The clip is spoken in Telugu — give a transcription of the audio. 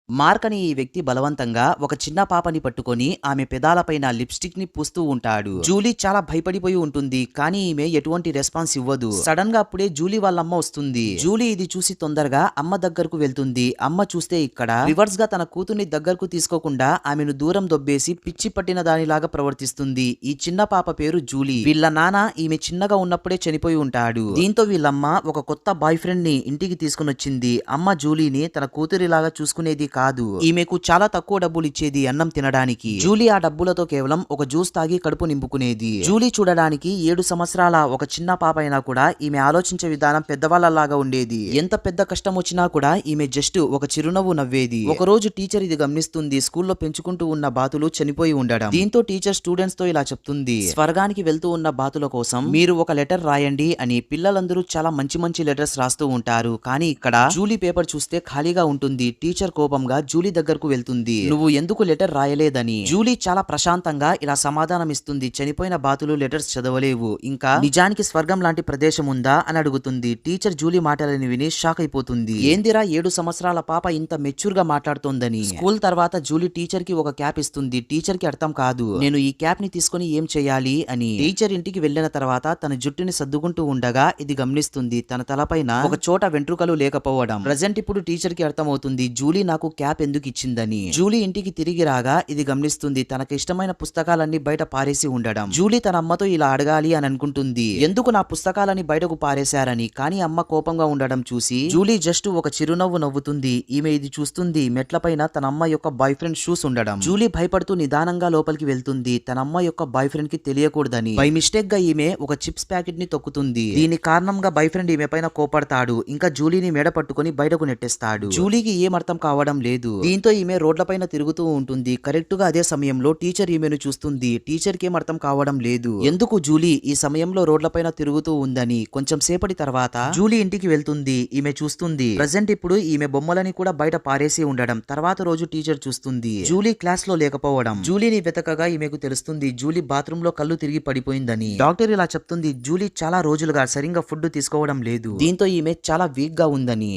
మార్క్ అనే ఈ వ్యక్తి బలవంతంగా ఒక చిన్న పాపని పట్టుకొని ఆమె పెదాలపైన లిప్స్టిక్ ని పూస్తూ ఉంటాడు. జూలీ చాలా భయపడిపోయి ఉంటుంది, కానీ ఈమె ఎటువంటి రెస్పాన్స్ ఇవ్వదు. సడన్ గా అప్పుడే జూలీ వాళ్ళమ్మ వస్తుంది. జూలీ ఇది చూసి తొందరగా అమ్మ దగ్గరకు వెళ్తుంది. అమ్మ చూస్తే ఇక్కడ రివర్స్ గా తన కూతుర్ని దగ్గరకు తీసుకోకుండా ఆమెను దూరం దొబ్బేసి పిచ్చి పట్టిన దానిలాగా ప్రవర్తిస్తుంది. ఈ చిన్న పాప పేరు జూలీ. వీళ్ళ నాన్న ఈమె చిన్నగా ఉన్నప్పుడే చనిపోయి ఉంటాడు. దీంతో వీళ్ళమ్మ ఒక కొత్త బాయ్ ఫ్రెండ్ ని ఇంటికి తీసుకుని వచ్చింది. అమ్మ జూలీని తన కూతురిలాగా చూసుకునేది కాదు, ఈమెకు చాలా తక్కువ డబ్బులు ఇచ్చేది అన్నం తినడానికి. జూలీ ఆ డబ్బులతో కేవలం ఒక జ్యూస్ తాగి కడుపు నింపుకునేది. జూలీ చూడడానికి 7 సంవత్సరాల ఒక చిన్న పాప అయినా కూడా ఈమె ఆలోచించే విధానం పెద్దవాళ్ళలాగా ఉండేది. ఎంత పెద్ద కష్టం వచ్చినా కూడా ఈమె జస్ట్ ఒక చిరునవ్వు నవ్వేది. ఒక రోజు టీచర్ ఇది గమనిస్తుంది. స్కూల్లో పెంచుకుంటూ ఉన్న బాతులు చనిపోయి ఉండడం. దీంతో టీచర్ స్టూడెంట్స్ తో ఇలా చెప్తుంది, స్వర్గానికి వెళ్తూ ఉన్న బాతుల కోసం మీరు ఒక లెటర్ రాయండి అని. పిల్లలందరూ చాలా మంచి మంచి లెటర్స్ రాస్తూ ఉంటారు, కానీ ఇక్కడ జూలీ పేపర్ చూస్తే ఖాళీగా ఉంటుంది. టీచర్ కోపంగా జూలీ దగ్గరకు వెళ్తుంది. నువ్వు ఎందుకు లెటర్ రాయలేదని. జూలీ చాలా ప్రశాంతంగా ఇలా సమాధానం ఇస్తుంది, చనిపోయిన బాతులు లెటర్స్ చదవలేవు, ఇంకా నిజానికి స్వర్గం లాంటి ప్రదేశం ఉందా అని అడుగుతుంది. టీచర్ జూలీ మాటలని విని షాక్ అయిపోతుంది. ఏందిరా 7 సంవత్సరాల పాప ఇంత మెచ్యూర్ గా మాట్లాడుతోందని. స్కూల్ తర్వాత జూలీ టీచర్ కి ఒక క్యాప్ ఇస్తుంది. టీచర్ కి అర్థం కాదు, నేను ఈ క్యాప్ ని తీసుకుని ఏం చేయాలి అని. టీచర్ ఇంటికి వెళ్లిన తర్వాత తన జుట్టుని సర్దుకుంటూ ఉండగా ఇది గమనిస్తుంది. తన తలపైన ఒక చోట వెంట్రుకలు లేకపోవడం. ప్రజెంట్ ఇప్పుడు టీచర్ కి అర్థమవుతుంది జూలీ నాకు క్యాప్ ఎందుకు ఇచ్చిందని. జూలీ ఇంటికి తిరిగి రాగా ఇది గమనిస్తుంది. తనకి ఇష్టమైన పుస్తకాలన్నీ బయట పారేసి ఉండడం. జూలీ తన అమ్మతో ఇలా అడగాలి అని అనుకుంటుంది, ఎందుకు నా పుస్తకాలని బయటకు పారేశారని. కానీ అమ్మ కోపంగా ఉండడం చూసి జూలీ జస్ట్ ఒక చిరునవ్వు నవ్వుతుంది. ఈమె ఇది చూస్తుంది. మెట్లపైన తన అమ్మ యొక్క బాయ్ ఫ్రెండ్ షూస్ ఉండడం. జూలీ భయపడుతూ నిదానంగా లోపలికి వెళ్తుంది. తన అమ్మ యొక్క బాయ్ ఫ్రెండ్ కి తెలియకూడదని. బై మిస్టేక్ గా ఈమె ఒక చిప్స్ ప్యాకెట్ ని తొక్కుతుంది. దీని కారణంగా బాయ్ ఫ్రెండ్ ఈమె పైన కోపడతాడు. ఇంకా జూలీని మెడ పట్టుకుని బయటకు నెట్టేస్తాడు. జూలీకి ఏం అర్థం కావడం లేదు. దీంతో ఈమె రోడ్లపైన తిరుగుతూ ఉంటుంది. కరెక్ట్ గా అదే సమయంలో టీచర్ ఈమెను చూస్తుంది. టీచర్ కి ఏం అర్థం కావడం లేదు, ఎందుకు జూలీ ఈ సమయంలో రోడ్లపైన తిరుగుతూ ఉందని. కొంచెం సేపటి తర్వాత జూలీ ఇంటికి వెళ్తుంది. ఈమె చూస్తుంది ప్రజెంట్ ఇప్పుడు ఈమె బొమ్మలని కూడా బయట పారేసి ఉండడం. తర్వాత రోజు టీచర్ చూస్తుంది జూలీ క్లాస్ లో లేకపోవడం. జూలీని వెతకగా ఈమెకు తెలుస్తుంది జూలీ బాత్రూమ్ లో కళ్ళు తిరిగి పడిపోయిందని. డాక్టర్ ఇలా చెప్తుంది, జూలీ చాలా రోజులుగా సరిగ్గా ఫుడ్ తీసుకోవడం లేదు. దీంతో ఈమె చాలా వీక్ గా ఉందని.